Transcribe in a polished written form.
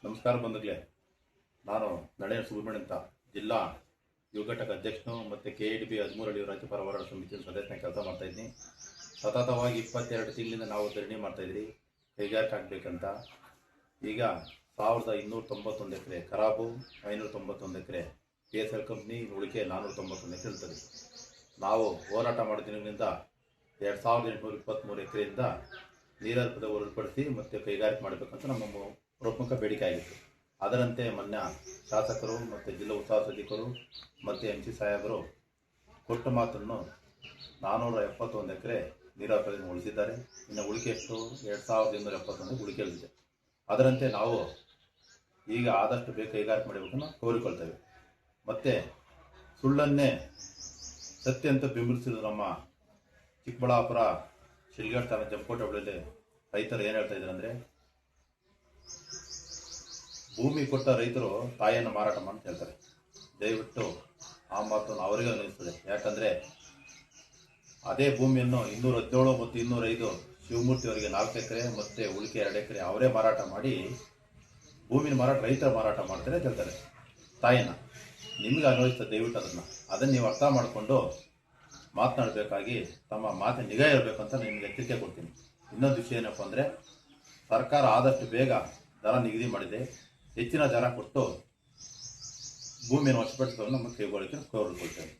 ನಮಸ್ಕಾರ ಬಂಧುಗಳೇ, ನಾನು ನಳೆಯ ಸುಬ್ರಹ್ಮಣ್ಯ ಅಂತ ಜಿಲ್ಲಾ ಯುವ ಘಟಕ ಅಧ್ಯಕ್ಷನು ಮತ್ತು KADB 13 ರಾಜ್ಯಪಾಲ ಹೋರಾಟ ಸಮಿತಿ ಸದಸ್ಯನ ಕೆಲಸ ಮಾಡ್ತಾಯಿದ್ದೀನಿ. ಸತತವಾಗಿ 22 ತಿಂಗಳಿಂದ ನಾವು ಧರಣಿ ಮಾಡ್ತಾಯಿದ್ರಿ ಕೈಗಾರಿಕೆ ಆಗಬೇಕಂತ. ಈಗ 1291 ಎಕರೆ ಖರಾಬು, 591 ಎಕರೆ PSL ಕಂಪ್ನಿ, ಉಳಿಕೆ 491 ಎಕರೆ ಇರ್ತದೆ. ನಾವು ಹೋರಾಟ ಮಾಡೋ ದಿನಗಳಿಂದ 2823 ಎಕರೆಯಿಂದ ನೀರಾವರಿ ಹೊರತುಪಡಿಸಿ ಮತ್ತು ಕೈಗಾರಿಕೆ ಮಾಡಬೇಕಂತ ನಮ್ಮ ಪ್ರಮುಖ ಬೇಡಿಕೆ ಆಗಿತ್ತು. ಅದರಂತೆ ಮೊನ್ನೆ ಶಾಸಕರು ಮತ್ತು ಜಿಲ್ಲಾ ಉತ್ಸಾಹ ಸಚಿವರು ಮತ್ತು MC ಸಾಹೇಬರು ಕೊಟ್ಟ ಮಾತನ್ನು 471 ಎಕರೆ ನೀರಾವರಿ ಉಳಿಸಿದ್ದಾರೆ. ಇನ್ನು ಉಳಿಕೆ ಎಷ್ಟು? 2271 ಉಳಿಕೆ ಉಳಿದಿದೆ. ಅದರಂತೆ ನಾವು ಈಗ ಆದಷ್ಟು ಬೇಗ ಕೈಗಾರಿಕೆ ಮಾಡಬೇಕನ್ನು ಕೋರಿಕೊಳ್ತೇವೆ. ಮತ್ತು ಸುಳ್ಳನ್ನೇ ಸತ್ಯ ಅಂತ ಬೆಂಬಲಿಸಿದ್ರು ನಮ್ಮ ಚಿಕ್ಕಬಳ್ಳಾಪುರ ಶಿಲ್ಘಾಟ್ ತಾಲೂಕು ಜಂಪಕೋಟೆ ಹೋಬಳಿಯಲ್ಲಿ ರೈತರು ಏನು ಹೇಳ್ತಾ ಇದ್ದಾರೆ ಅಂದರೆ, ಭೂಮಿ ಕೊಟ್ಟ ರೈತರು ತಾಯಿಯನ್ನು ಮಾರಾಟ ಅಂತ ಹೇಳ್ತಾರೆ. ದಯವಿಟ್ಟು ಆ ಮಾತನ್ನು ಅವರಿಗೆ ಅನ್ವಯಿಸ್ತದೆ. ಯಾಕಂದರೆ ಅದೇ ಭೂಮಿಯನ್ನು 217 ಮತ್ತು 205 ಶಿವಮೂರ್ತಿ ಅವರಿಗೆ 4 ಎಕರೆ ಮತ್ತು ಉಳಿಕೆ 2 ಎಕರೆ ಅವರೇ ಮಾರಾಟ ಮಾಡಿ ಭೂಮಿನ ರೈತರ ಮಾರಾಟ ಮಾಡ್ತಾರೆ ಅಂತ ಹೇಳ್ತಾರೆ. ತಾಯಿನ ನಿಮಗೆ ಅನ್ವಯಿಸ್ತದೆ. ದಯವಿಟ್ಟು ಅದನ್ನು ನೀವು ಅರ್ಥ ಮಾಡಿಕೊಂಡು ಮಾತನಾಡಬೇಕಾಗಿ ತಮ್ಮ ಮಾತಿನ ನಿಗಾ ಇರಬೇಕಂತ ನಿಮಗೆ ಎಚ್ಚರಿಕೆ ಕೊಡ್ತೀನಿ. ಇನ್ನೊಂದು ವಿಷಯ ಏನಪ್ಪ ಅಂದರೆ, ಸರ್ಕಾರ ಆದಷ್ಟು ಬೇಗ ದರ ನಿಗದಿ ಮಾಡಿದೆ. ಹೆಚ್ಚಿನ ದರ ಕೊಟ್ಟು ಭೂಮಿಯನ್ನು ವಶಪಡಿಸಿಕೊಂಡು ನಮ್ಮ ಕೈಗೊಳ್ಳಕ್ಕೆ ಕೋರಿಕೊಳ್ತೇವೆ.